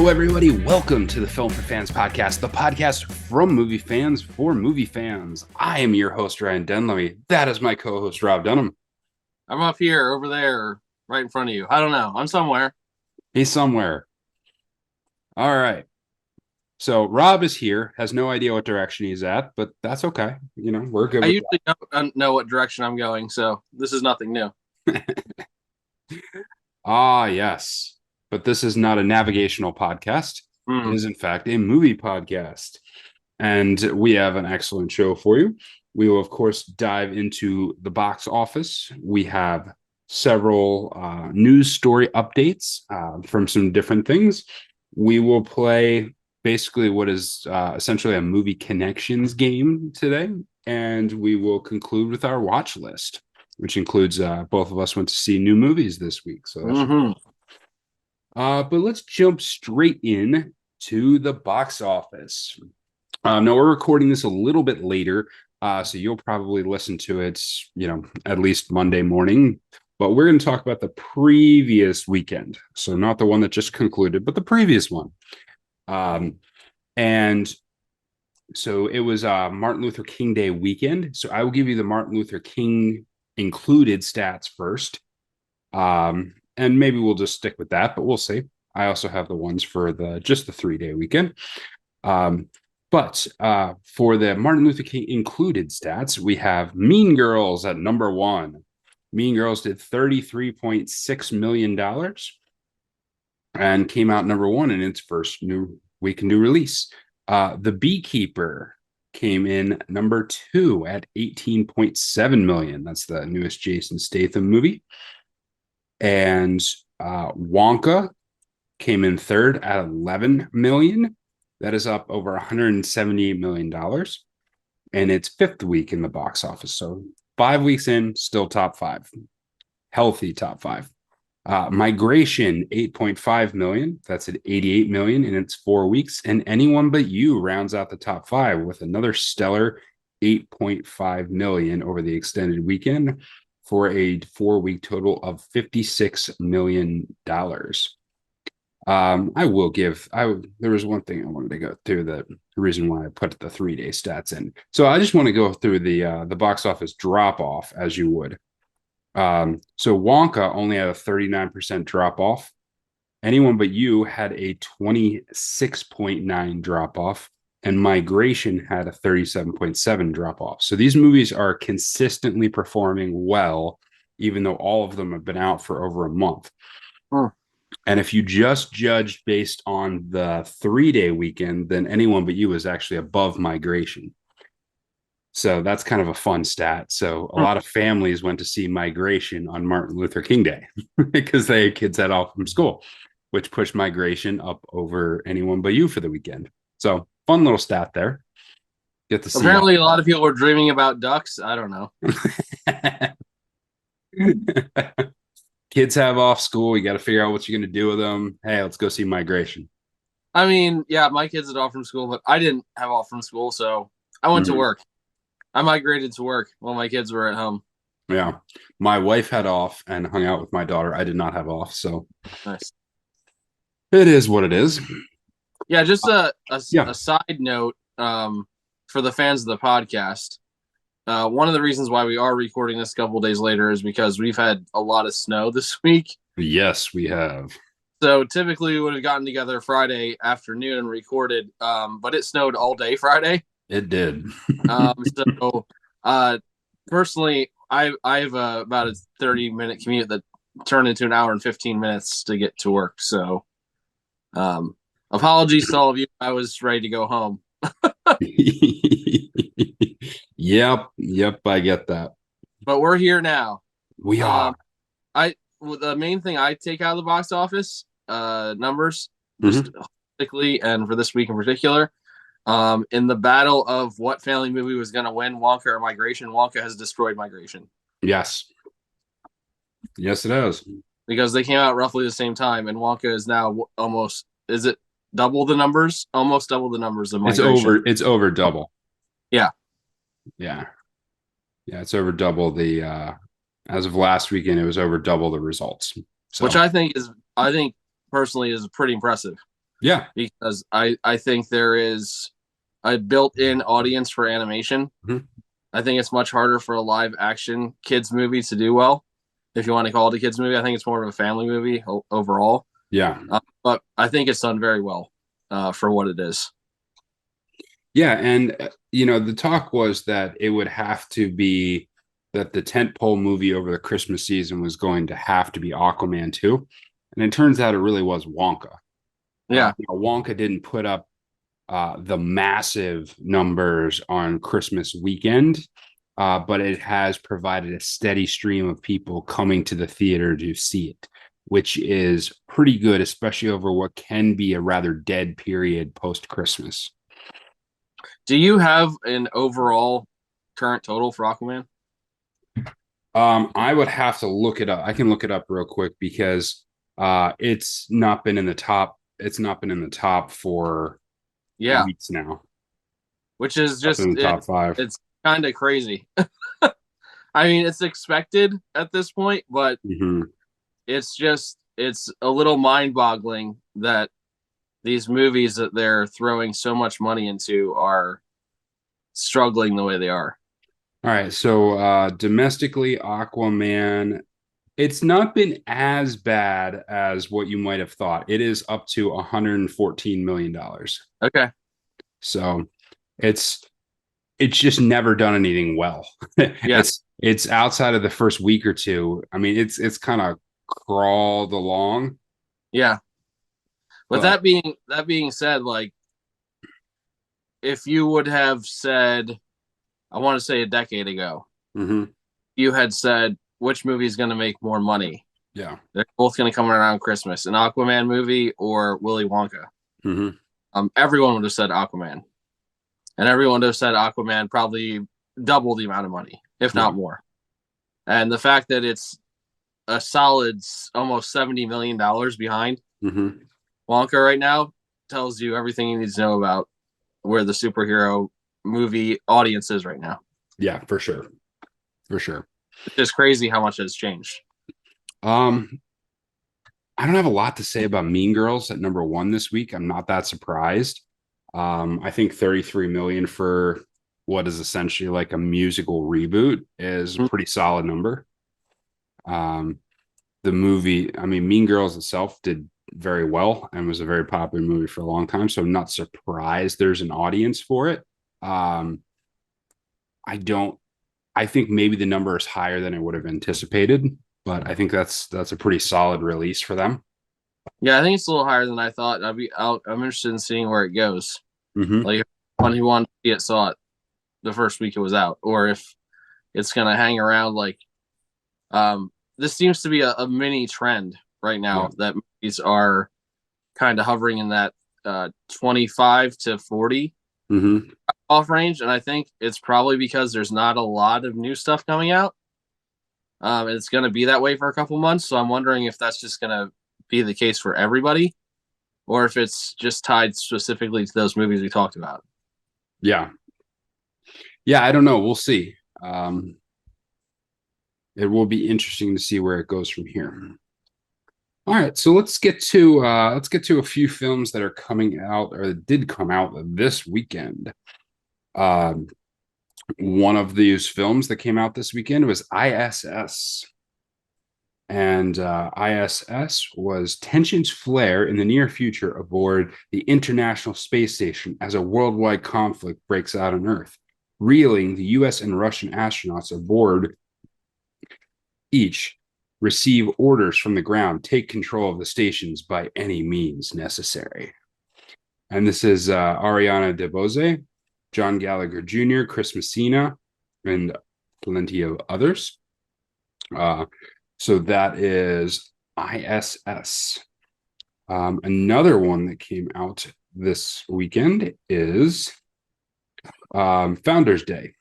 Hello, everybody. Welcome to the Film for Fans podcast, the podcast from movie fans for movie fans. I am your host, Ryan Dunlevy. That is my co-host, Rob Dunham. I'm up here, over there, right in front of you. I don't know. I'm somewhere. He's somewhere. All right. So Rob is here, has no idea what direction he's at, but that's okay. You know, we're good I with usually don't know what direction I'm going, so this is nothing new. that. Ah, yes. But this is not a navigational podcast. It is, in fact, a movie podcast. And we have an excellent show for you. We will, of course, dive into the box office. We have several news story updates from some different things. We will play basically what is essentially a movie connections game today. And we will conclude with our watch list, which includes both of us went to see new movies this week. So that's but let's jump straight in to the box office. Now we're recording this a little bit later, so you'll probably listen to it, at least Monday morning. But we're going to talk about the previous weekend, so not the one that just concluded, but the previous one. And so it was Martin Luther King Day weekend. So I will give you the Martin Luther King included stats first. And maybe we'll just stick with that, but we'll see. I also have the ones for just the 3-day weekend. But for the Martin Luther King included stats, we have Mean Girls at number 1. Mean Girls did $33.6 million and came out number 1 in its first new weekend release. The Beekeeper came in number 2 at $18.7 million. That's the newest Jason Statham movie. And Wonka came in third at $11 million. That is up over $178 million. And it's 5th week in the box office. So 5 weeks in, still top 5. Healthy top 5. Migration, $8.5 million. That's at $88 million in its 4 weeks. And Anyone But You rounds out the top 5 with another stellar $8.5 million over the extended weekend, for a 4-week total of $56 million. There was one thing I wanted to go through, the reason why I put the 3-day stats in. So I just want to go through the box office drop off as you would. So Wonka only had a 39% drop off. Anyone But You had a 26.9 drop off. And Migration had a 37.7 drop off. So these movies are consistently performing well, even though all of them have been out for over a month. And if you just judged based on the 3-day weekend, then Anyone But You is actually above Migration. So that's kind of a fun stat. So a lot of families went to see Migration on Martin Luther King Day because they had kids that off from school, which pushed Migration up over Anyone But You for the weekend. So fun little stat there. Get to see. Apparently, a lot of people were dreaming about ducks. I don't know. Kids have off school. You got to figure out what you're going to do with them. Hey, let's go see Migration. I mean, yeah, my kids had off from school, but I didn't have off from school, so I went to work. I migrated to work while my kids were at home. Yeah. My wife had off and hung out with my daughter. I did not have off, so nice. It is what it is. Yeah, just a side note for the fans of the podcast. One of the reasons why we are recording this a couple of days later is because we've had a lot of snow this week. Yes, we have. So typically we would have gotten together Friday afternoon and recorded, but it snowed all day Friday. It did. So personally, I have about a 30-minute commute that turned into an hour and 15 minutes to get to work. So apologies to all of you. I was ready to go home. Yep, I get that. But we're here now. We are. The main thing I take out of the box office numbers, particularly, and for this week in particular, in the battle of what family movie was going to win, Wonka or Migration, Wonka has destroyed Migration. Yes, it has. Because they came out roughly the same time, and Wonka is now almost, is it double the numbers? Almost double the numbers of Migration. It's over double. Yeah. It's over double the as of last weekend. It was over double the results, which I think personally is pretty impressive. Yeah. because I think there is a built-in audience for animation. Mhm. I think it's much harder for a live action kids movie to do well. If you want to call it a kids movie, I think it's more of a family movie overall. Yeah. But I think it's done very well for what it is. Yeah. And, the talk was that it would have to be that the tentpole movie over the Christmas season was going to have to be Aquaman 2. And it turns out it really was Wonka. Yeah. Wonka didn't put up the massive numbers on Christmas weekend, but it has provided a steady stream of people coming to the theater to see it, which is pretty good, especially over what can be a rather dead period post Christmas. Do you have an overall current total for Aquaman? I would have to look it up. I can look it up real quick because it's not been in the top. It's not been in the top for Yeah, weeks now. which is Up just in the top five. it's kind of crazy. I mean, it's expected at this point, but Mm-hmm. it's a little mind-boggling that these movies that they're throwing so much money into are struggling the way they are. All right, so domestically, Aquaman, it's not been as bad as what you might have thought. It is up to $114 million. Okay. So it's it's just never done anything well. Yeah. It's outside of the first week or two. I mean, it's kind of crawled along, Yeah. But but that being said, like if you would have said, I want to say a decade ago, mhm, you had said which movie is going to make more money. yeah. They're both going to come around Christmas, an Aquaman movie or Willy Wonka. Mhm, Everyone would have said Aquaman, and everyone would have said Aquaman probably double the amount of money, if yeah. not more. And the fact that it's a solid almost $70 million behind Mhm, Wonka right now tells you everything you need to know about where the superhero movie audience is right now. yeah, for sure. For sure. It's just crazy how much has changed. Um, I don't have a lot to say about Mean Girls at number one this week. I'm not that surprised. I think 33 million for what is essentially like a musical reboot is a pretty solid number. Um, the movie, I mean, Mean Girls itself did very well and was a very popular movie for a long time. So I'm not surprised there's an audience for it. Um, I don't, I think maybe the number is higher than I would have anticipated, but I think that's a pretty solid release for them. Yeah, I think it's a little higher than I thought. I'm interested in seeing where it goes. Mm-hmm. Like if anyone who wanted to see it saw it the first week it was out, or if it's gonna hang around. Like this seems to be a mini trend right Yeah. now that movies are kind of hovering in that 25 to 40 Mm-hmm. off range, and I think it's probably because there's not a lot of new stuff coming out. And it's going to be that way for a couple months. So I'm wondering if that's just going to be the case for everybody, or if it's just tied specifically to those movies we talked about. Yeah. Yeah. I don't know. We'll see. It will be interesting to see where it goes from here. All right, so let's get to a few films that are coming out or that did come out this weekend. Um, one of these films that came out this weekend was ISS. And ISS was tensions flare in the near future aboard the International Space Station as a worldwide conflict breaks out on Earth, reeling the US and Russian astronauts aboard each receive orders from the ground, take control of the stations by any means necessary. And this is Ariana DeBose, John Gallagher Jr., Chris Messina, and plenty of others. So that is ISS. Another one that came out this weekend is Founders Day.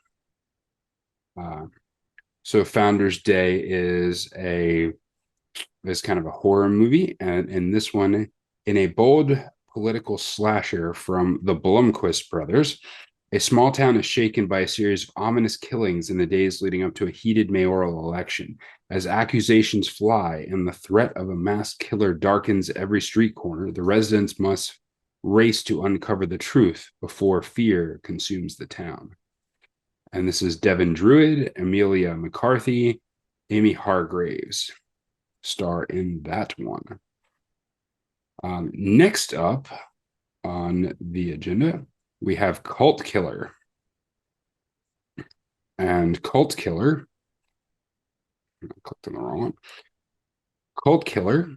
So Founders Day is kind of a horror movie, and in this one, in a bold political slasher from the Blumquist brothers, a small town is shaken by a series of ominous killings in the days leading up to a heated mayoral election. As accusations fly and the threat of a mass killer darkens every street corner, the residents must race to uncover the truth before fear consumes the town. And this is Devin Druid, Amelia McCarthy, Amy Hargraves star in that one. Next up on the agenda, we have Cult Killer. And Cult Killer, I clicked on the wrong one. Cult Killer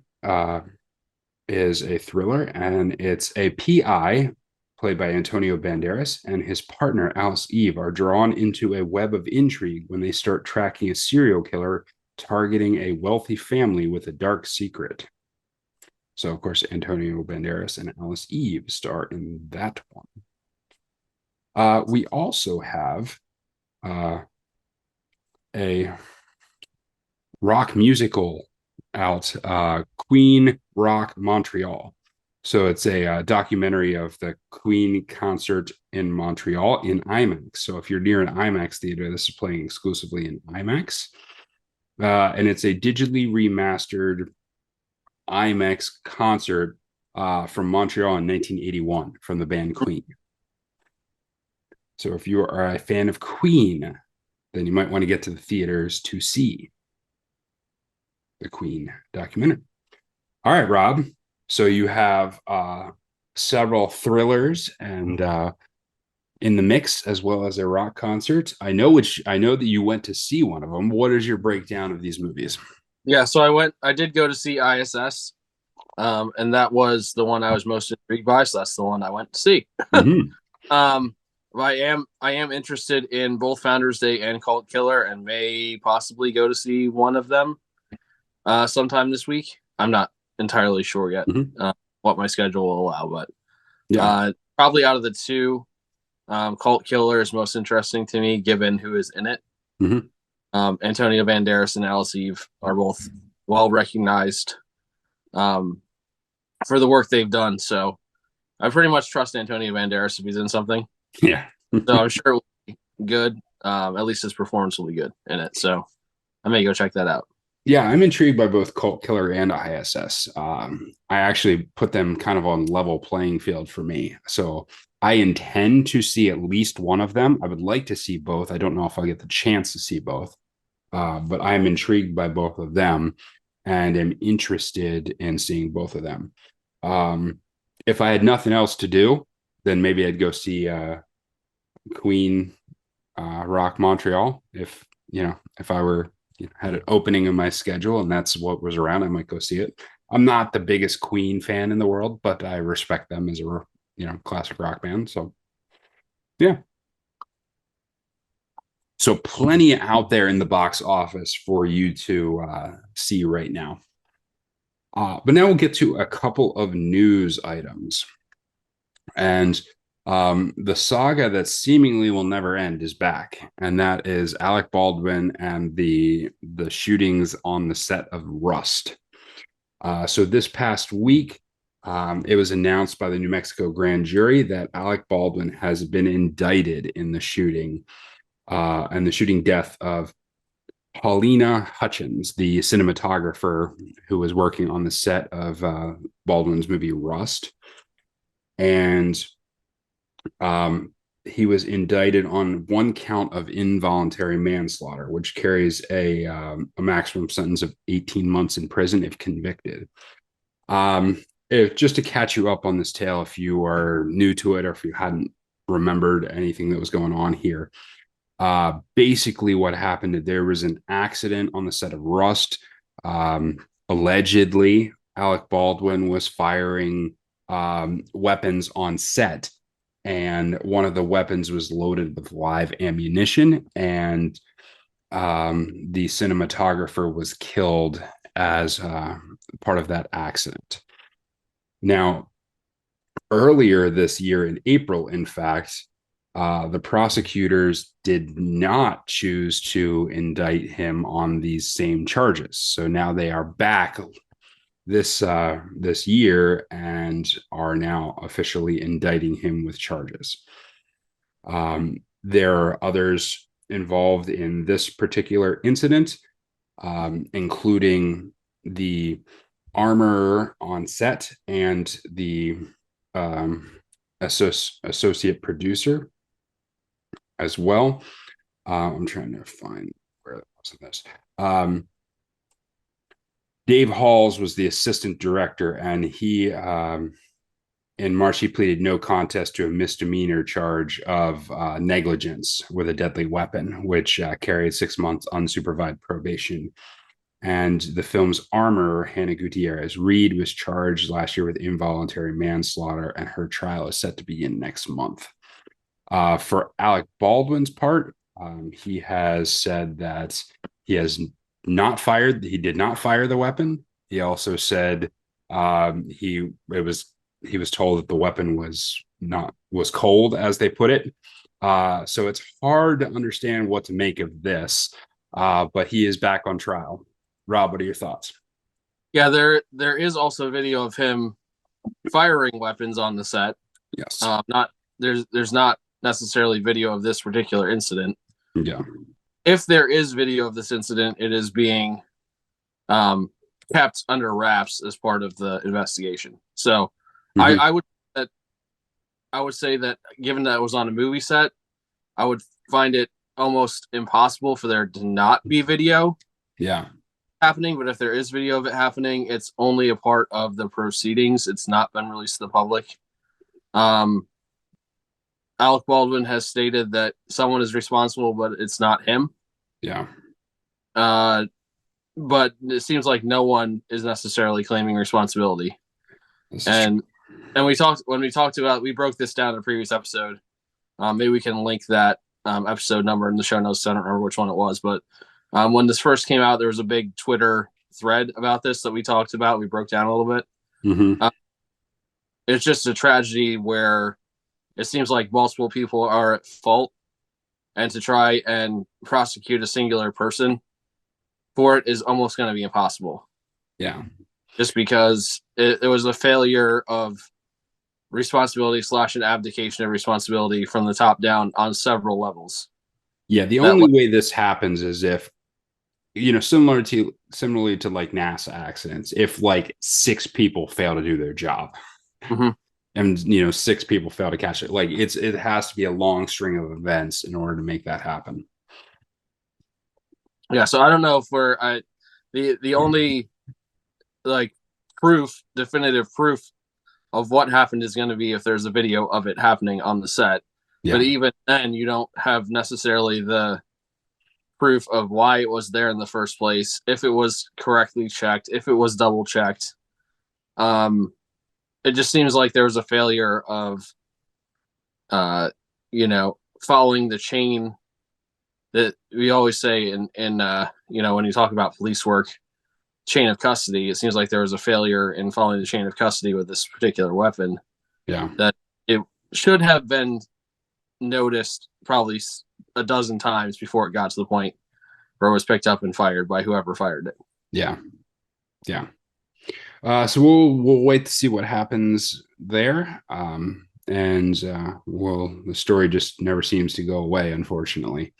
is a thriller, and it's a PI played by Antonio Banderas, and his partner Alice Eve are drawn into a web of intrigue when they start tracking a serial killer targeting a wealthy family with a dark secret. So, of course, Antonio Banderas and Alice Eve star in that one. We also have a rock musical out, Queen Rock Montreal. So it's a documentary of the Queen concert in Montreal in IMAX. So if you're near an IMAX theater, this is playing exclusively in IMAX. And it's a digitally remastered IMAX concert from Montreal in 1981 from the band Queen. So if you are a fan of Queen, then you might want to get to the theaters to see the Queen documentary. All right, Rob. So you have several thrillers and in the mix, as well as a rock concert. I know that you went to see one of them. What is your breakdown of these movies? Yeah, so I did go to see ISS, and that was the one I was most intrigued by. So that's the one I went to see. Mm-hmm. I am interested in both Founders Day and Cult Killer, and may possibly go to see one of them sometime this week. I'm not entirely sure yet what my schedule will allow, but probably out of the two, Cult Killer is most interesting to me, given who is in it. Mm-hmm. Antonio Banderas and Alice Eve are both well recognized for the work they've done. So I pretty much trust Antonio Banderas if he's in something. Yeah. So I'm sure it will be good. At least his performance will be good in it. So I may go check that out. Yeah, I'm intrigued by both Cult Killer and ISS. I actually put them kind of on level playing field for me. So I intend to see at least one of them. I would like to see both. I don't know if I'll get the chance to see both, but I'm intrigued by both of them and am interested in seeing both of them. If I had nothing else to do, then maybe I'd go see Queen Rock Montreal. If I were had an opening in my schedule and that's what was around, I might go see it. I'm not the biggest Queen fan in the world, but I respect them as a classic rock band. So yeah. So plenty out there in the box office for you to see right now. But now we'll get to a couple of news items. And the saga that seemingly will never end is back, and that is Alec Baldwin and the shootings on the set of Rust. So this past week, it was announced by the New Mexico grand jury that Alec Baldwin has been indicted in the shooting and the shooting death of Paulina Hutchins, the cinematographer who was working on the set of Baldwin's movie Rust. And he was indicted on one count of involuntary manslaughter, which carries a maximum sentence of 18 months in prison if convicted. Just to catch you up on this tale, if you are new to it or if you hadn't remembered anything that was going on here, basically what happened, there was an accident on the set of Rust. Allegedly, Alec Baldwin was firing weapons on set, and one of the weapons was loaded with live ammunition, and the cinematographer was killed as part of that accident. Now, earlier this year in April, in fact, the prosecutors did not choose to indict him on these same charges. So now they are back this year and are now officially indicting him with charges. There are others involved in this particular incident, including the armor on set and the associate producer as well. I'm trying to find where that was in this. Dave Halls was the assistant director, and he in March he pleaded no contest to a misdemeanor charge of negligence with a deadly weapon, which carried 6 months unsupervised probation. And the film's armorer, Hannah Gutierrez Reed, was charged last year with involuntary manslaughter, and her trial is set to begin next month. For Alec Baldwin's part, he has said that he did not fire the weapon. He also said he was told that the weapon was cold, as they put it. So it's hard to understand what to make of this. But he is back on trial. Rob, what are your thoughts? Yeah, there is also video of him firing weapons on the set. Yes. Not there's not necessarily video of this particular incident. Yeah. If there is video of this incident, it is being kept under wraps as part of the investigation. So I would say that given that it was on a movie set, I would find it almost impossible for there to not be video. Yeah. Happening, but if there is video of it happening, it's only a part of the proceedings. It's not been released to the public. Alec Baldwin has stated that someone is responsible, but it's not him. Yeah. But it seems like no one is necessarily claiming responsibility. And we broke this down in a previous episode. Maybe we can link that episode number in the show notes. I don't remember which one it was, but when this first came out, there was a big Twitter thread about this that we talked about. We broke down a little bit. Mm-hmm. It's just a tragedy where it seems like multiple people are at fault, and to try and prosecute a singular person for it is almost going to be impossible. Yeah. Just because it was a failure of responsibility / an abdication of responsibility from the top down on several levels. Yeah. The only way this happens is if, similarly to like NASA accidents, if like 6 people fail to do their job. Mm-hmm. And 6 people fail to catch it. Like it has to be a long string of events in order to make that happen. Yeah, so I don't know if the only definitive proof of what happened is going to be if there's a video of it happening on the set. Yeah. But even then, you don't have necessarily the proof of why it was there in the first place, if it was correctly checked, if it was double checked. It just seems like there was a failure of, following the chain that we always say in when you talk about police work, chain of custody. It seems like there was a failure in following the chain of custody with this particular weapon. Yeah. That it should have been noticed probably a dozen times before it got to the point where it was picked up and fired by whoever fired it. Yeah. Yeah. So we'll wait to see what happens there. The story just never seems to go away, unfortunately.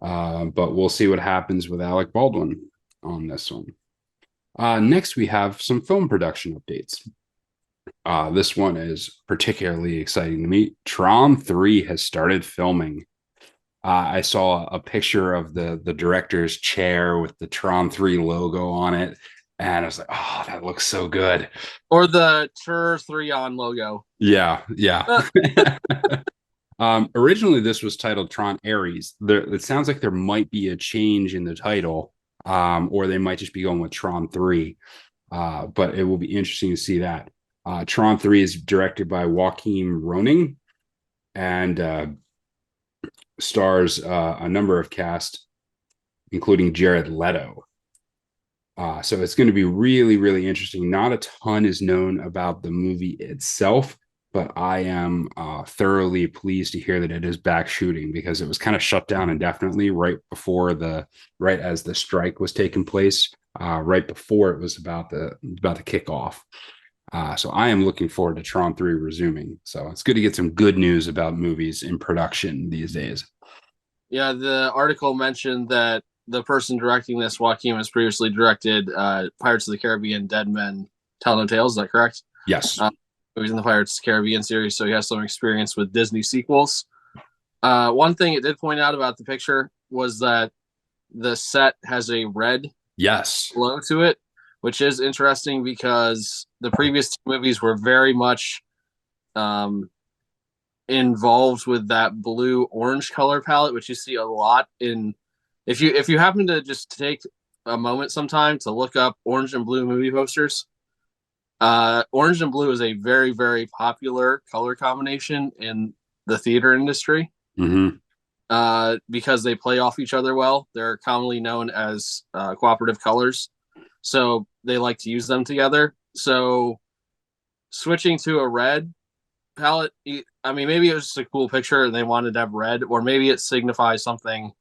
But we'll see what happens with Alec Baldwin on this one. Next, we have some film production updates. This one is particularly exciting to me. Tron 3 has started filming. I saw a picture of the director's chair with the Tron 3 logo on it. And I was like, oh, that looks so good. Or the Tur 3 on logo. Yeah. Originally, this was titled Tron Ares. It sounds like there might be a change in the title, or they might just be going with Tron 3. But it will be interesting to see that. Tron 3 is directed by Joachim Roning and stars a number of cast, including Jared Leto. So it's going to be really, really interesting. Not a ton is known about the movie itself, but I am thoroughly pleased to hear that it is back shooting, because it was kind of shut down indefinitely right as the strike was taking place, right before it was about to kick off. So I am looking forward to Tron 3 resuming. So it's good to get some good news about movies in production these days. Yeah, the article mentioned that the person directing this, Joaquin, has previously directed Pirates of the Caribbean, Dead Men Tell No Tales. Is that correct? Yes. movies in the Pirates of the Caribbean series, so he has some experience with Disney sequels. One thing it did point out about the picture was that the set has a red Yes. glow to it, which is interesting because the previous two movies were very much involved with that blue orange color palette, which you see a lot in. If you happen to just take a moment sometime to look up orange and blue movie posters, orange and blue is a very, very popular color combination in the theater industry. Because they play off each other well. They're commonly known as cooperative colors, so they like to use them together. So switching to a red palette, I mean, maybe it was just a cool picture and they wanted to have red, or maybe it signifies something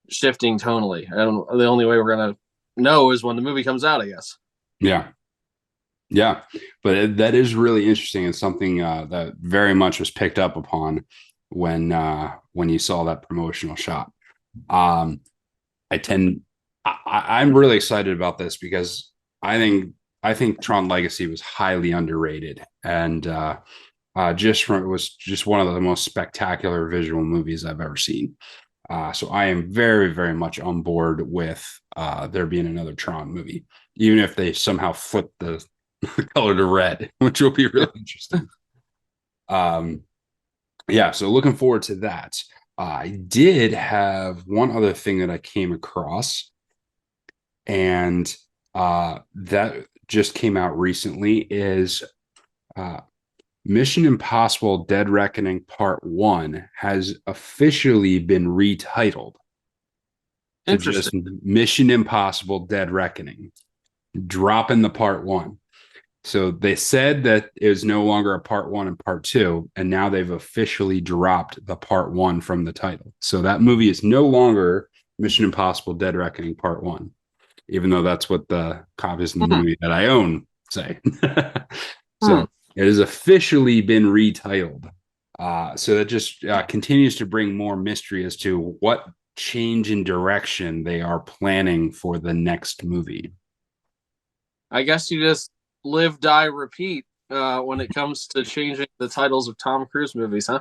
shifting tonally. I don't know. The only way we're gonna know is when the movie comes out, I guess. Yeah, but that is really interesting and something that very much was picked up upon when you saw that promotional shot. I'm really excited about this because I think Tron Legacy was highly underrated, and it was just one of the most spectacular visual movies I've ever seen. So I am very, very much on board with there being another Tron movie, even if they somehow flip the color to red, which will be really interesting. Yeah, so looking forward to that. I did have one other thing that I came across, and that just came out recently is Mission Impossible Dead Reckoning Part 1 has officially been retitled to just Mission Impossible Dead Reckoning, dropping the Part 1. So they said that it was no longer a Part 1 and Part 2, and now they've officially dropped the Part 1 from the title. So that movie is no longer Mission Impossible Dead Reckoning Part 1, even though that's what the copies in the movie that I own say. So it has officially been retitled. So that just continues to bring more mystery as to what change in direction they are planning for the next movie. I guess you just live, die, repeat when it comes to changing the titles of Tom Cruise movies, huh?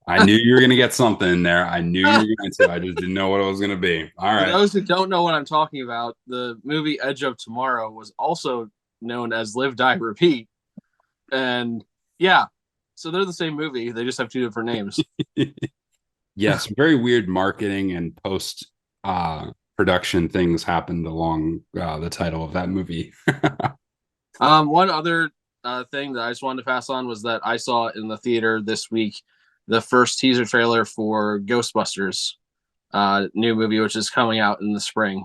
I knew you were going to get something in there. I knew you were going to. I just didn't know what it was going to be. All right. For those who don't know what I'm talking about, the movie Edge of Tomorrow was also known as Live, Die, Repeat. And yeah, so they're the same movie. They just have two different names. Yes, very weird marketing and post production things happened along the title of that movie. One other thing that I just wanted to pass on was that I saw in the theater this week the first teaser trailer for Ghostbusters new movie, which is coming out in the spring.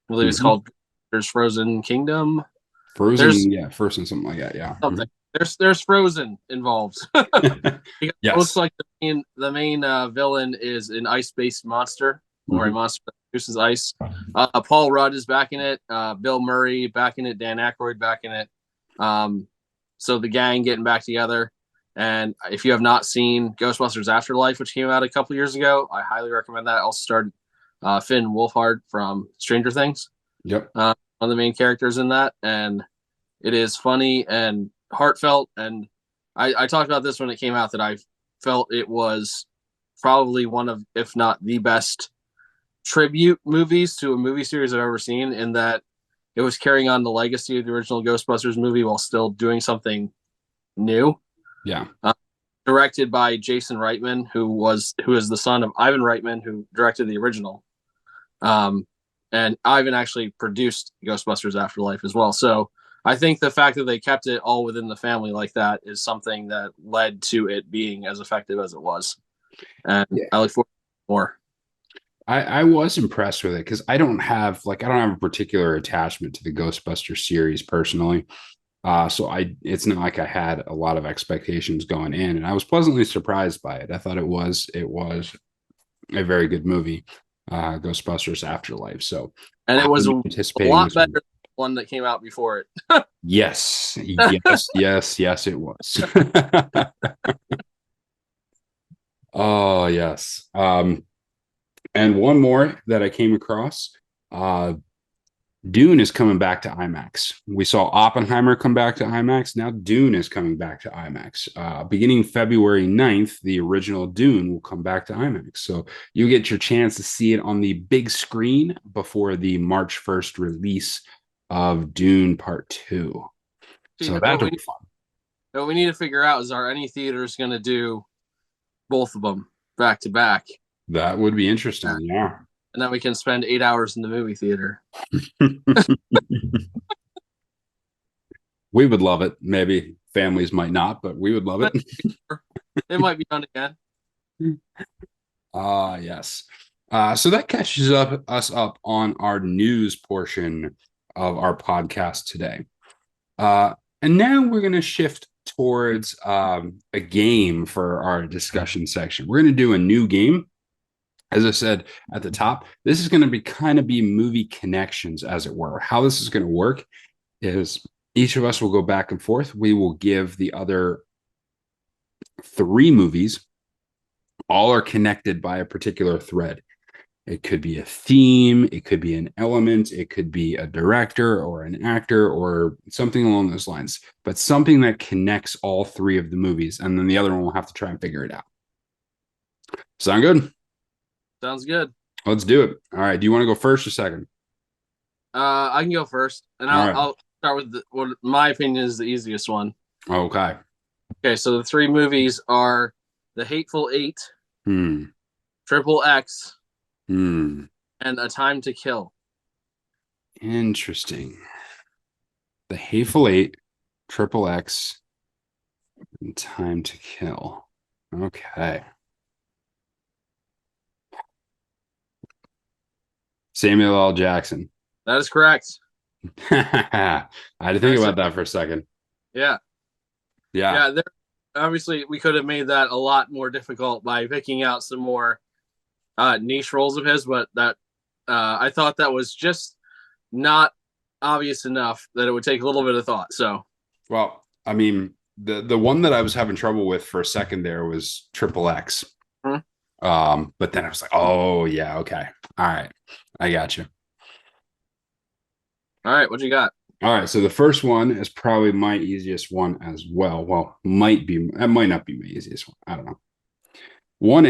I believe it's called There's Frozen Kingdom. Frozen, something like that. Yeah, something. There's Frozen involved. It looks like the main villain is an ice-based monster or a monster that produces ice. Paul Rudd is back in it. Bill Murray back in it. Dan Aykroyd back in it. So the gang getting back together. And if you have not seen Ghostbusters Afterlife, which came out a couple years ago, I highly recommend that. Also starred Finn Wolfhard from Stranger Things. Yep. One of the main characters in that. And it is funny and heartfelt. And I talked about this when it came out, that I felt it was probably one of, if not the best tribute movies to a movie series I've ever seen, in that it was carrying on the legacy of the original Ghostbusters movie while still doing something new. Yeah. Directed by Jason Reitman, who is the son of Ivan Reitman, who directed the original. And Ivan actually produced Ghostbusters Afterlife as well. So I think the fact that they kept it all within the family like that is something that led to it being as effective as it was. And I look forward to more. I was impressed with it because I don't have a particular attachment to the Ghostbusters series personally. So it's not like I had a lot of expectations going in, and I was pleasantly surprised by it. I thought it was a very good movie, Ghostbusters Afterlife. So, and it was a lot better than the one that came out before it. Yes, it was. Oh yes. And one more that I came across. Dune is coming back to IMAX. We saw Oppenheimer come back to IMAX. Now Dune is coming back to IMAX. Beginning February 9th, the original Dune will come back to IMAX. So you get your chance to see it on the big screen before the March 1st release of Dune Part 2. See, So that'll be fun. what we need to figure out is, are any theaters going to do both of them back to back? That would be interesting. Yeah. And then we can spend 8 hours in the movie theater. We would love it. Maybe families might not, but we would love it. It might be done again. Yes. So that catches us up on our news portion of our podcast today. And now we're going to shift towards a game for our discussion section. We're going to do a new game. As I said at the top, this is going to be movie connections, as it were. How this is going to work is each of us will go back and forth. We will give the other 3 movies. All are connected by a particular thread. It could be a theme, it could be an element, it could be a director or an actor or something along those lines, but something that connects all 3 of the movies, and then the other one will have to try and figure it out. Sound good? Sounds good. Let's do it. All right. Do you want to go first or second? I can go first, and I'll start with what my opinion is the easiest one. Okay. Okay, so the 3 movies are The Hateful Eight, Triple X, and A Time to Kill. Interesting. The Hateful Eight, Triple X, and Time to Kill. Okay. Samuel L. Jackson. That is correct. I had to think about that for a second. Yeah. Obviously, we could have made that a lot more difficult by picking out some more niche roles of his, but that I thought that was just not obvious enough that it would take a little bit of thought. So, well, I mean, the one that I was having trouble with for a second there was Triple X. But then I was like, oh yeah, okay, all right, I got you. All right, what you got? All right, so the first one is probably my easiest one as well. Well, might not be my easiest one. I don't know.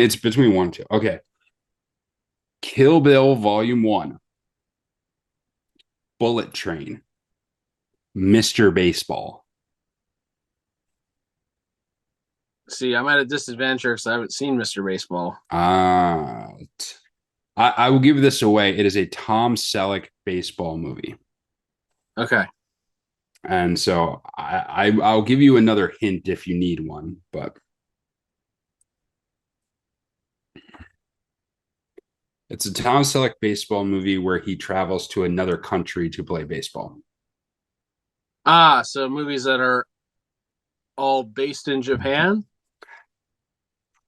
It's between 1 and 2. Okay. Kill Bill Volume 1. Bullet Train. Mr. Baseball. See, I'm at a disadvantage because I haven't seen Mr. Baseball. I will give this away. It is a Tom Selleck baseball movie. Okay. And so I'll give you another hint if you need one, but it's a Tom Selleck baseball movie where he travels to another country to play baseball. So movies that are all based in Japan?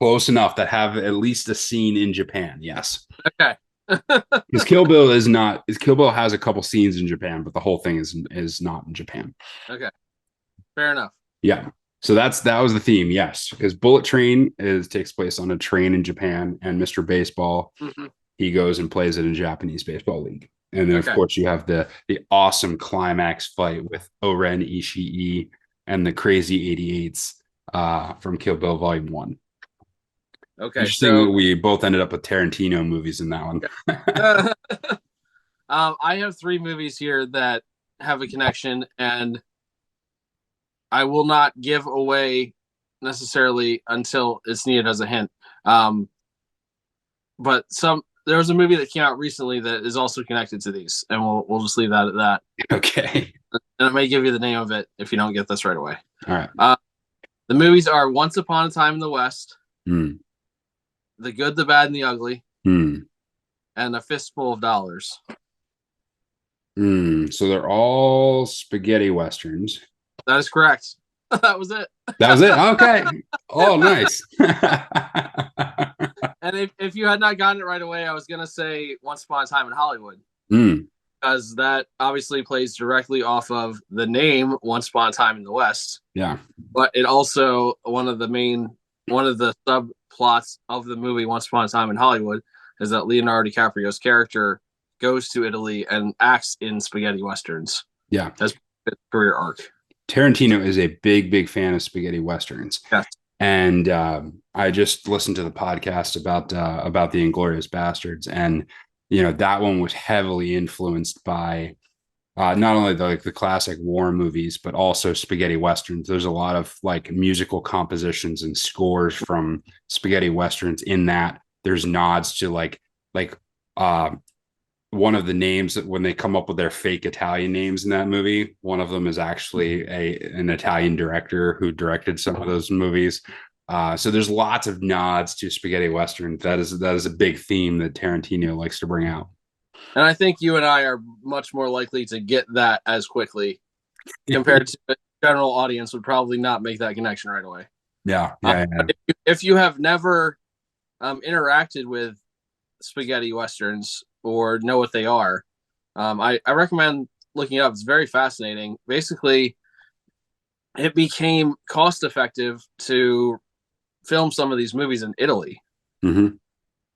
Close enough, that have at least a scene in Japan, yes. Okay. Because Kill Bill has a couple scenes in Japan, but the whole thing is not in Japan. Okay. Fair enough. Yeah. So that was the theme, yes. Because Bullet Train takes place on a train in Japan, and Mr. Baseball, he goes and plays it in Japanese baseball league. And then of course you have the awesome climax fight with Oren Ishii and the crazy 88s from Kill Bill Volume 1. Okay. Interesting that we both ended up with Tarantino movies in that one. I have 3 movies here that have a connection, and I will not give away necessarily until it's needed as a hint. But there was a movie that came out recently that is also connected to these, and we'll just leave that at that. Okay. And I may give you the name of it if you don't get this right away. All right. The movies are Once Upon a Time in the West, The Good, the Bad, and the Ugly, and A Fistful of Dollars. So they're all spaghetti westerns. That is correct. That was it. That was it? Okay. Oh, nice. And if you had not gotten it right away, I was going to say Once Upon a Time in Hollywood. Because that obviously plays directly off of the name Once Upon a Time in the West. Yeah. But it also, one of the subplots of the movie Once Upon a Time in Hollywood is that Leonardo DiCaprio's character goes to Italy and acts in spaghetti westerns. Yeah. That's his career arc. Tarantino is a big fan of spaghetti westerns. Yes. And I just listened to the podcast about the Inglourious Bastards, and that one was heavily influenced by not only the classic war movies, but also spaghetti westerns. There's a lot of like musical compositions and scores from spaghetti westerns in that. There's nods to like one of the names that when they come up with their fake Italian names in that movie, one of them is actually an Italian director who directed some of those movies. So there's lots of nods to spaghetti western. That is a big theme that Tarantino likes to bring out. And I think you and I are much more likely to get that as quickly compared to the general audience would probably not make that connection right away. Yeah. If you have never interacted with spaghetti westerns or know what they are, I recommend looking it up. It's very fascinating. Basically, it became cost effective to film some of these movies in Italy. Mm-hmm.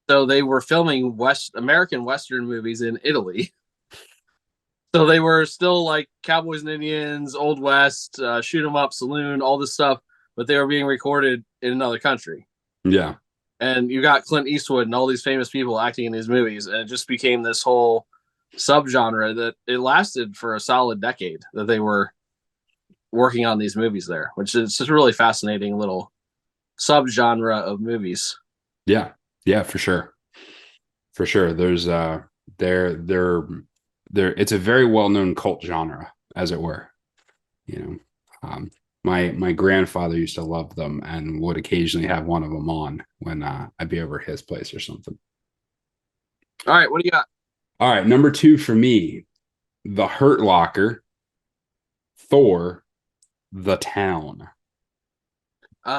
So they were filming American Western movies in Italy. So they were still like Cowboys and Indians, Old West, Shoot 'em Up, Saloon, all this stuff, but they were being recorded in another country. Yeah. And you got Clint Eastwood and all these famous people acting in these movies, and it just became this whole subgenre that it lasted for a solid decade that they were working on these movies there, which is just a really fascinating little subgenre of movies. Yeah, for sure. There's it's a very well-known cult genre, as it were. My grandfather used to love them and would occasionally have one of them on when I'd be over at his place or something. All right, what do you got? All right, number 2 for me, The Hurt Locker, Thor, The Town.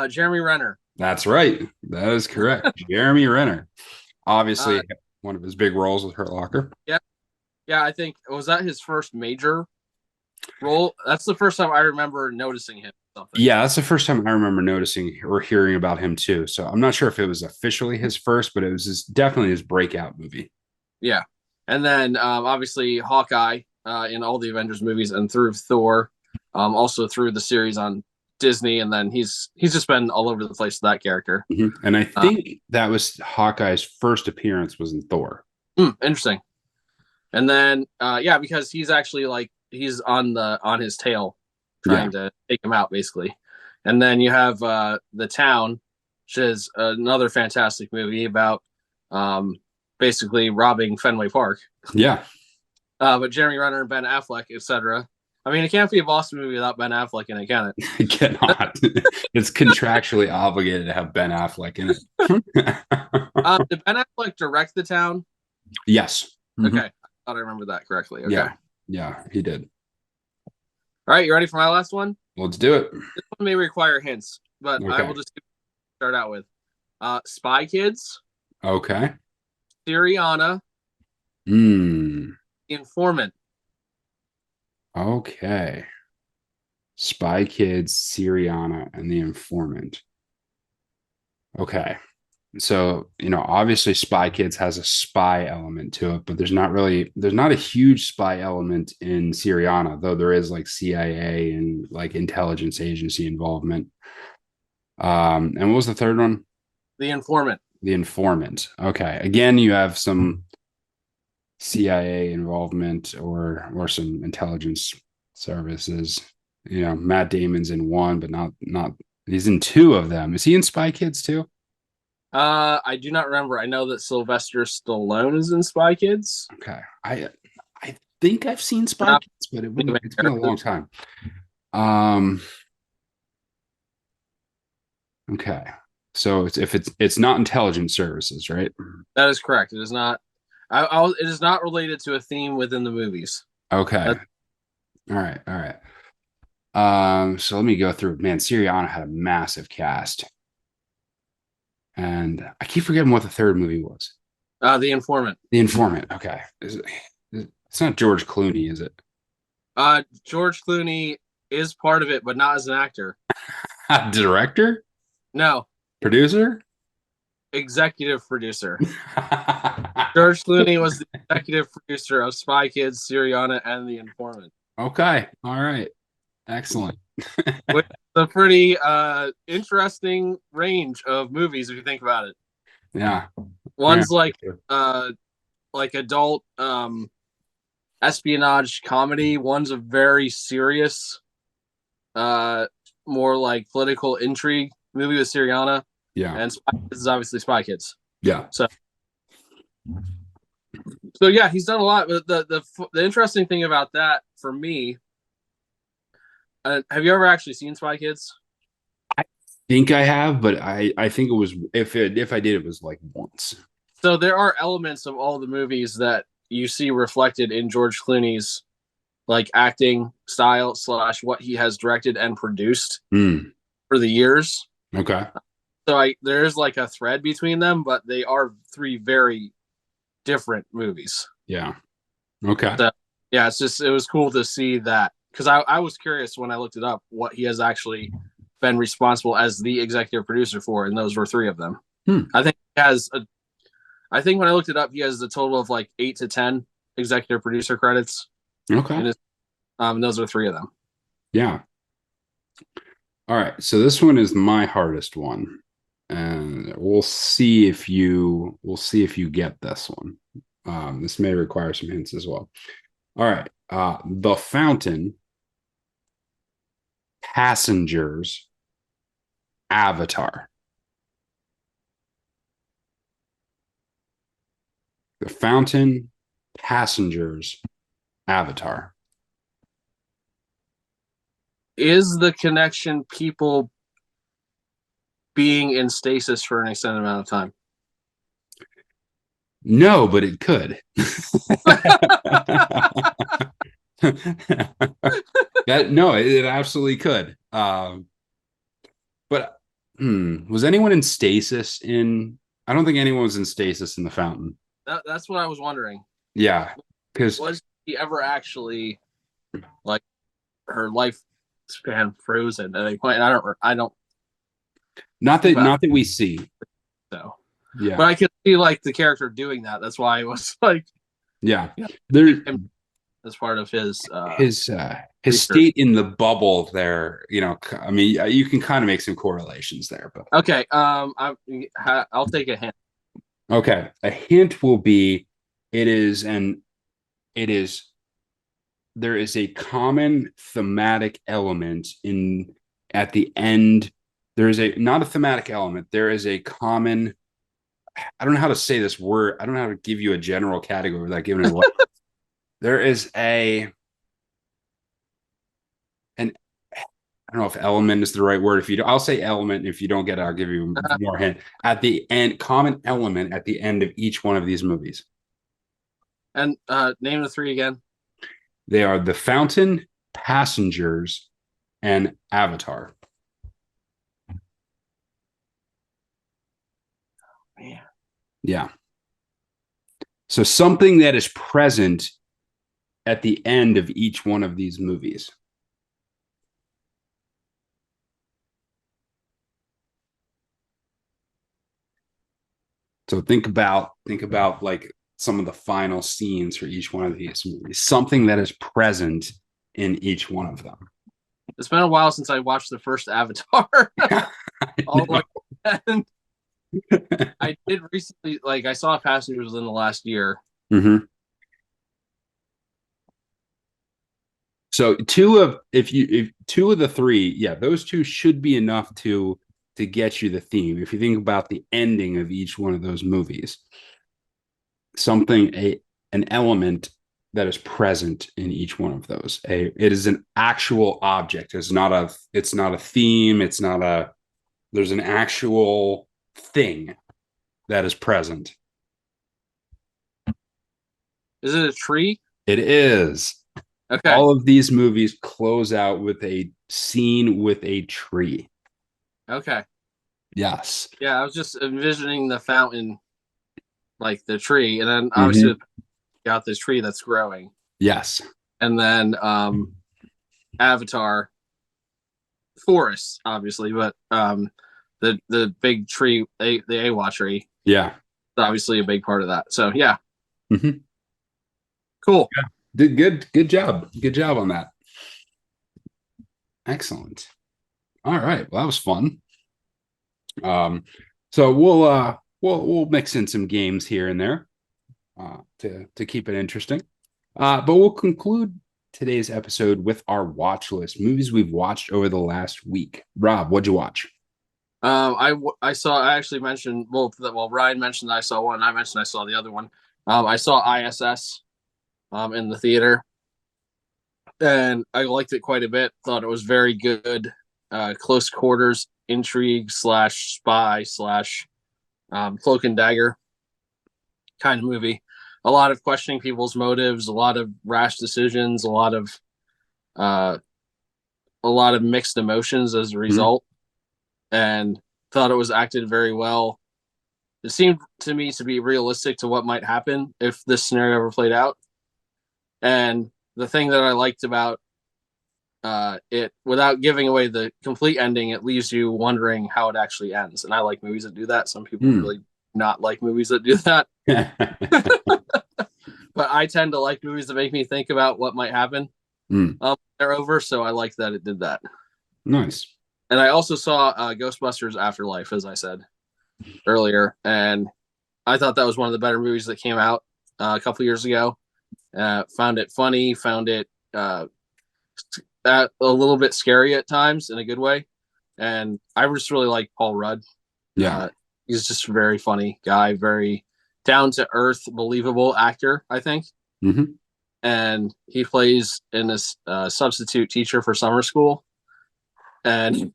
Jeremy Renner. That's right. That is correct. Jeremy Renner. Obviously, one of his big roles was Hurt Locker. Yeah. Yeah, I think, was that his first major role? That's the first time I remember noticing him. Something. Yeah, that's the first time I remember noticing or hearing about him too. So I'm not sure if it was officially his first, but it was definitely his breakout movie. Yeah. And then obviously Hawkeye in all the Avengers movies and through Thor, also through the series on Disney, and then he's just been all over the place with that character. Mm-hmm. And I think that was Hawkeye's first appearance was in Thor. Interesting. And then because he's actually like he's on his tail trying to take him out basically. And then you have The Town, which is another fantastic movie about basically robbing Fenway Park. Yeah. But Jeremy Renner and Ben Affleck, etc. I mean, it can't be a Boston movie without Ben Affleck in it, can it? It cannot. It's contractually obligated to have Ben Affleck in it. Did Ben Affleck direct The Town? Yes. Mm-hmm. Okay. I thought I remembered that correctly. Okay. Yeah, he did. All right, you ready for my last one? Let's do it. This one may require hints, but I will just start out with Spy Kids. Okay. Syriana. Informant. Okay. Spy Kids, Syriana, and The Informant. Okay. So, obviously Spy Kids has a spy element to it, but there's not a huge spy element in Syriana, though there is like CIA and like intelligence agency involvement. And what was the third one? The Informant. The Informant. Okay. Again, you have some CIA involvement or some intelligence services. Matt Damon's in one, but not he's in 2 of them. Is he in Spy Kids too? I do not remember. I know that Sylvester Stallone is in Spy Kids. Okay. I think I've seen Spy Kids, but it's been a long time. Okay. So it's not intelligence services, right? That is correct. It is not. It is not related to a theme within the movies. Okay. All right. So let me go through. Man, Syriana had a massive cast. And I keep forgetting what the third movie was. The Informant. The Informant. Okay. It's not George Clooney, is it? George Clooney is part of it, but not as an actor. Director? No. Producer? Executive producer. George Clooney was the executive producer of Spy Kids, Syriana, and The Informant. Okay. All right. Excellent. Which is a pretty interesting range of movies if you think about it. Yeah. One's Yeah. like adult espionage comedy. One's a very serious, more like political intrigue movie with Syriana. Yeah. And Spy Kids is obviously Spy Kids. Yeah. So yeah, he's done a lot. But the interesting thing about that for me, have you ever actually seen Spy Kids? I think I have, but I think it was if I did, it was like once. So there are elements of all the movies that you see reflected in George Clooney's like acting style / what he has directed and produced for the years. Okay. So there's like a thread between them, but they are three very different movies. Yeah. Okay. So, yeah, it was cool to see that because I was curious when I looked it up what he has actually been responsible as the executive producer for, and those were three of them. I think I think when I looked it up, he has a total of like 8 to 10 executive producer credits. Okay. And those are three of them. Yeah. All right. So this one is my hardest one. And we'll see if you get this one. This may require some hints as well. All right. The Fountain, Passengers, Avatar. The Fountain, Passengers, Avatar. Is the connection people being in stasis for an extended amount of time? No, but it could. It absolutely could. But was anyone in stasis in? I don't think anyone was in stasis in The Fountain. That's what I was wondering. Yeah, because was he ever actually like her lifespan frozen at any point? I don't. Not that we see. So yeah, but I could see like the character doing that. That's why it was like there as part of his state in the bubble there. I mean, you can kind of make some correlations there, but okay. I'll take a hint. Okay, a hint will be there is a common thematic element in at the end. There is not a thematic element. There is a common. I don't know how to say this word. I don't know how to give you a general category without giving it away. There is an I don't know if element is the right word. I'll say element. If you don't get it, I'll give you more hint. At the end, common element at the end of each one of these movies. And name the three again. They are The Fountain, Passengers, and Avatar. Man. Yeah. So something that is present at the end of each one of these movies. So think about like some of the final scenes for each one of these movies. Something that is present in each one of them. It's been a while since I watched the first Avatar. I did recently, like I saw Passengers in the last year. Mm-hmm. So two of the three, yeah, those two should be enough to get you the theme. If you think about the ending of each one of those movies, an element that is present in each one of those. It is an actual object. It's not a theme. There's an actual thing that is present. Is it a tree? It is. Okay. All of these movies close out with a scene with a tree. Okay. Yes. Yeah, I was just envisioning the fountain, like the tree, and then obviously got this tree that's growing. Yes. And then Avatar, forest, obviously, but the big tree, the Awa tree. Yeah. Obviously a big part of that. So yeah. Mhm. Cool. Did good. Good job. Good job on that. Excellent. All right. Well, that was fun. So we'll mix in some games here and there to keep it interesting. But we'll conclude today's episode with our watch list, movies we've watched over the last week. Rob, what'd you watch? I saw. I actually mentioned Ryan mentioned I saw one. I mentioned I saw the other one. I saw ISS in the theater, and I liked it quite a bit. Thought it was very good. Close quarters intrigue slash spy slash cloak and dagger kind of movie. A lot of questioning people's motives, a lot of rash decisions, uh, a lot of mixed emotions as a Mhm. result. And thought it was acted very well. It seemed to me to be realistic to what might happen if this scenario ever played out. And the thing that I liked about it, without giving away the complete ending, it leaves you wondering how it actually ends. And I like movies that do that. Some people Mm. really not like movies that do that, but I tend to like movies that make me think about what might happen. Mm. They're over, so I like that it did that. Nice. And I also saw Ghostbusters Afterlife, as I said earlier, and I thought that was one of the better movies that came out a couple years ago. Found it funny, found it a little bit scary at times in a good way, and I just really like Paul Rudd. Yeah. He's just a very funny guy, very down to earth, believable actor, I think. Hmm. And he plays in this substitute teacher for summer school, and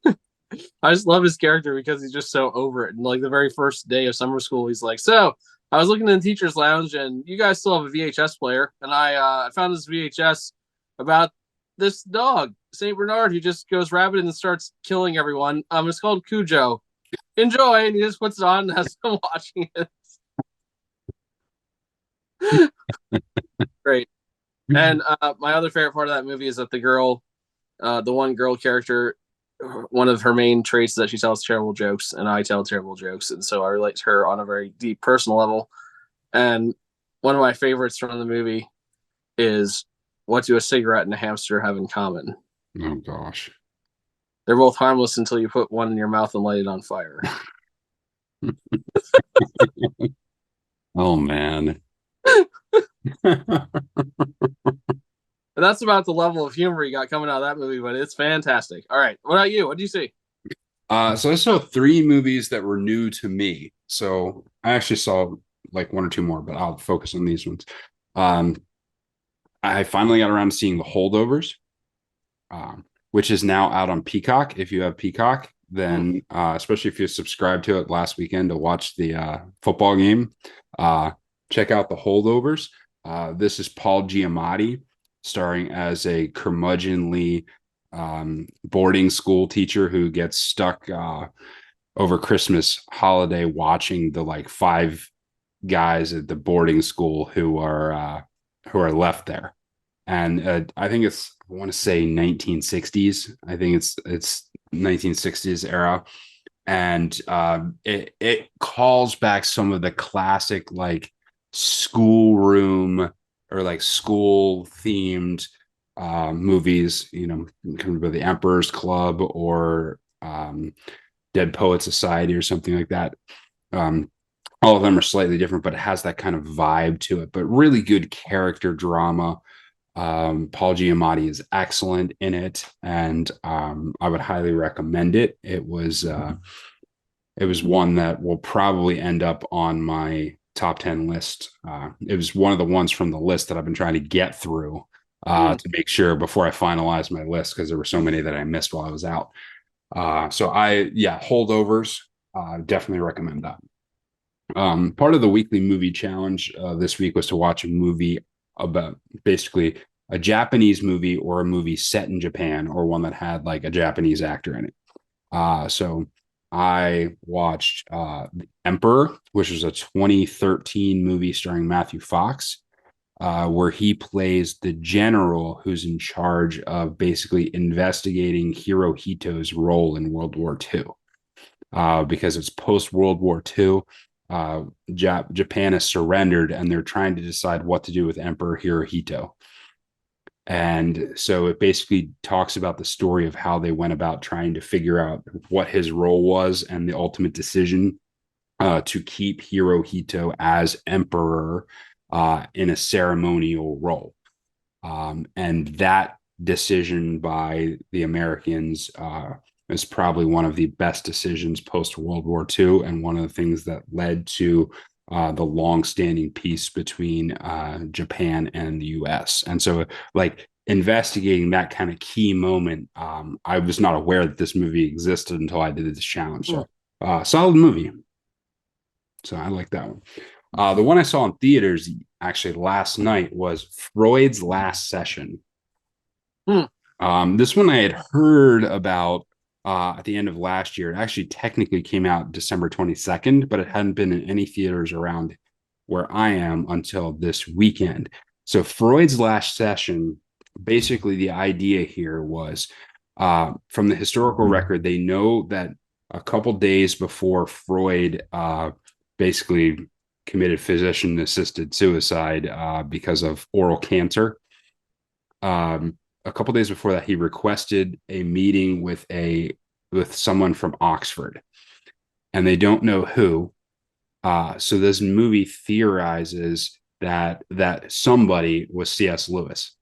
I just love his character because he's just so over it. And like the very first day of summer school, he's like, "So I was looking in the teacher's lounge, and you guys still have a VHS player, and I found this VHS about this dog, Saint Bernard, who just goes rabid and starts killing everyone. It's called Cujo. Enjoy." And he just puts it on and has been watching it. Great. And my other favorite part of that movie is that the one girl character, one of her main traits is that she tells terrible jokes, and I tell terrible jokes, and so I relate to her on a very deep personal level. And one of my favorites from the movie is, what do a cigarette and a hamster have in common? Oh gosh. They're both harmless until you put one in your mouth and light it on fire. Oh man. And that's about the level of humor you got coming out of that movie, but it's fantastic. All right. What about you? What do you see? So I saw three movies that were new to me. So I actually saw like one or two more, but I'll focus on these ones. Um, I finally got around to seeing The Holdovers, which is now out on Peacock. If you have Peacock, then especially if you subscribed to it last weekend to watch the football game, check out The Holdovers. This is Paul Giamatti starring as a curmudgeonly boarding school teacher who gets stuck over Christmas holiday watching the like five guys at the boarding school who are left there. And I think I want to say 1960s. I think it's 1960s era, and it calls back some of the classic like schoolroom or like school themed movies. You know, kind of the Emperor's Club or Dead Poet Society or something like that. Um, all of them are slightly different, but it has that kind of vibe to it. But really good character drama. Paul Giamatti is excellent in it, and I would highly recommend it. It was one that will probably end up on my top 10 list. It was one of the ones from the list that I've been trying to get through to make sure before I finalize my list because there were so many that I missed while I was out. Holdovers, definitely recommend that. Part of the weekly movie challenge this week was to watch a movie about basically a Japanese movie or a movie set in Japan or one that had like a Japanese actor in it. So I watched The Emperor, which was a 2013 movie starring Matthew Fox, where he plays the general who's in charge of basically investigating Hirohito's role in World War II. Because it's post World War II. Japan has surrendered and they're trying to decide what to do with Emperor Hirohito. And so it basically talks about the story of how they went about trying to figure out what his role was and the ultimate decision to keep Hirohito as emperor in a ceremonial role. And that decision by the Americans is probably one of the best decisions post World War II, and one of the things that led to the long-standing peace between Japan and the U.S. And so, like investigating that kind of key moment, I was not aware that this movie existed until I did this challenge. So, solid movie. So I like that one. The one I saw in theaters actually last night was Freud's Last Session. This one I had heard about at the end of last year. It actually technically came out December 22nd, but it hadn't been in any theaters around where I am until this weekend. So Freud's Last Session, basically the idea here was from the historical record, they know that a couple days before Freud basically committed physician-assisted suicide because of oral cancer. A couple days before that, he requested a meeting with someone from Oxford, and they don't know who. So this movie theorizes that somebody was C.S. Lewis.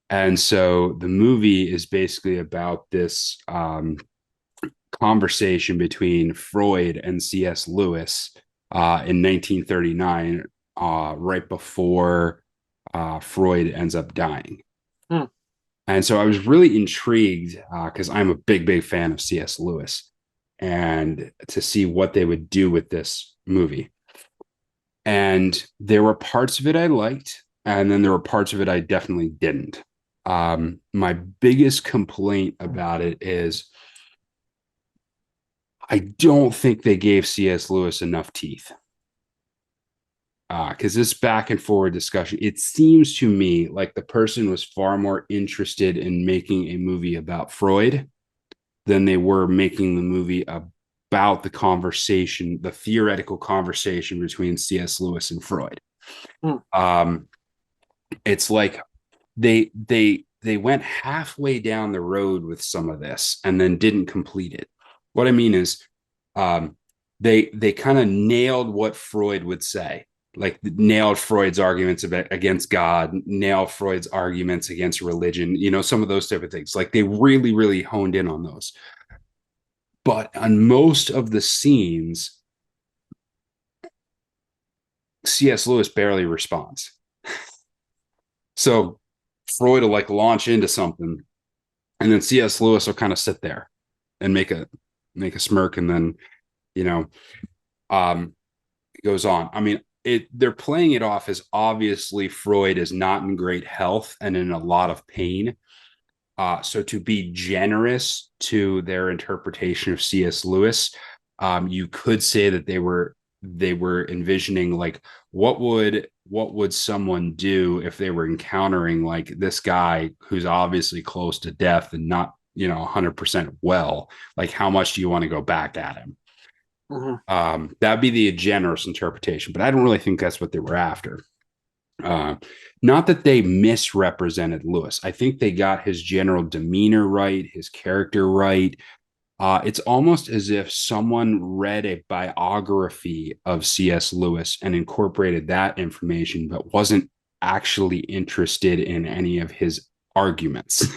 And so the movie is basically about this conversation between Freud and C.S. Lewis in 1939, right before Freud ends up dying. And so I was really intrigued because I'm a big fan of C.S. Lewis, and to see what they would do with this movie. And there were parts of it I liked, and then there were parts of it I definitely didn't. My biggest complaint about it is I don't think they gave C.S. Lewis enough teeth. Because this back and forward discussion, it seems to me like the person was far more interested in making a movie about Freud than they were making the movie about the conversation, the theoretical conversation between C.S. Lewis and Freud. It's like they went halfway down the road with some of this and then didn't complete it. What I mean is, they kind of nailed what Freud would say, like nailed Freud's arguments against God, nailed Freud's arguments against religion, some of those type of things. Like they really honed in on those. But on most of the scenes, C.S. Lewis barely responds. So Freud will like launch into something, and then C.S. Lewis will kind of sit there and make a smirk, and then it goes on. I mean, they're playing it off as obviously Freud is not in great health and in a lot of pain. So to be generous to their interpretation of C.S. Lewis, you could say that they were envisioning like what would someone do if they were encountering like this guy who's obviously close to death and not 100% well. Like how much do you want to go back at him? That'd be the generous interpretation, but I don't really think that's what they were after. Not that they misrepresented Lewis. I think they got his general demeanor right, his character right. It's almost as if someone read a biography of C.S. Lewis and incorporated that information, but wasn't actually interested in any of his arguments.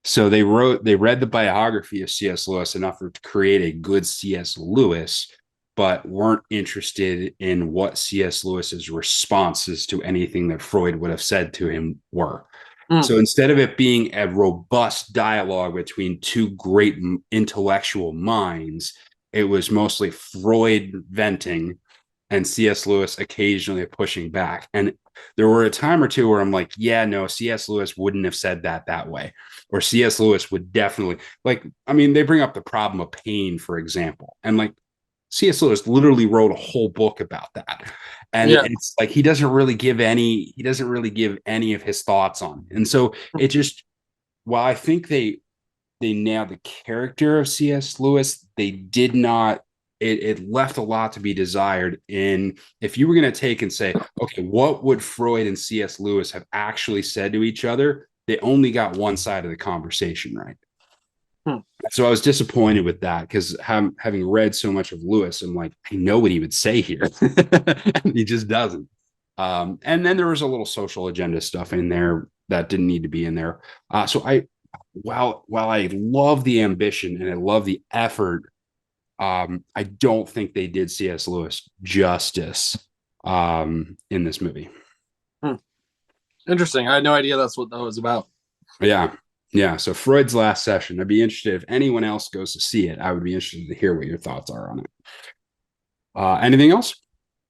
So they read the biography of C.S. Lewis enough to create a good C.S. Lewis, but weren't interested in what C.S. Lewis's responses to anything that Freud would have said to him were. So instead of it being a robust dialogue between two great intellectual minds, it was mostly Freud venting and C.S. Lewis occasionally pushing back. And there were a time or two where I'm like, yeah, no, C.S. Lewis wouldn't have said that way. Or C.S. Lewis would definitely, they bring up the problem of pain, for example. And like C.S. Lewis literally wrote a whole book about that. And it's like he doesn't really give any of his thoughts on it. And so it just, while I think they nailed the character of C.S. Lewis, they did not it left a lot to be desired. In if you were going to take and say, okay, what would Freud and C.S. Lewis have actually said to each other? They only got one side of the conversation right. So I was disappointed with that because having read so much of Lewis, I'm like, I know what he would say here. And he just doesn't. And then there was a little social agenda stuff in there that didn't need to be in there. So while I love the ambition and I love the effort, I don't think they did C.S. Lewis justice in this movie. Interesting. I had no idea that's what that was about. Yeah. Yeah. So Freud's Last Session. I'd be interested if anyone else goes to see it. I would be interested to hear what your thoughts are on it. Anything else?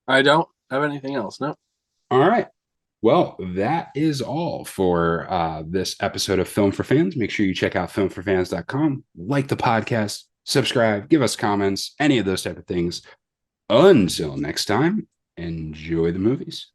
I don't have anything else. No. All right. Well, that is all for this episode of Film for Fans. Make sure you check out filmforfans.com, like the podcast, subscribe, give us comments, any of those type of things. Until next time, enjoy the movies.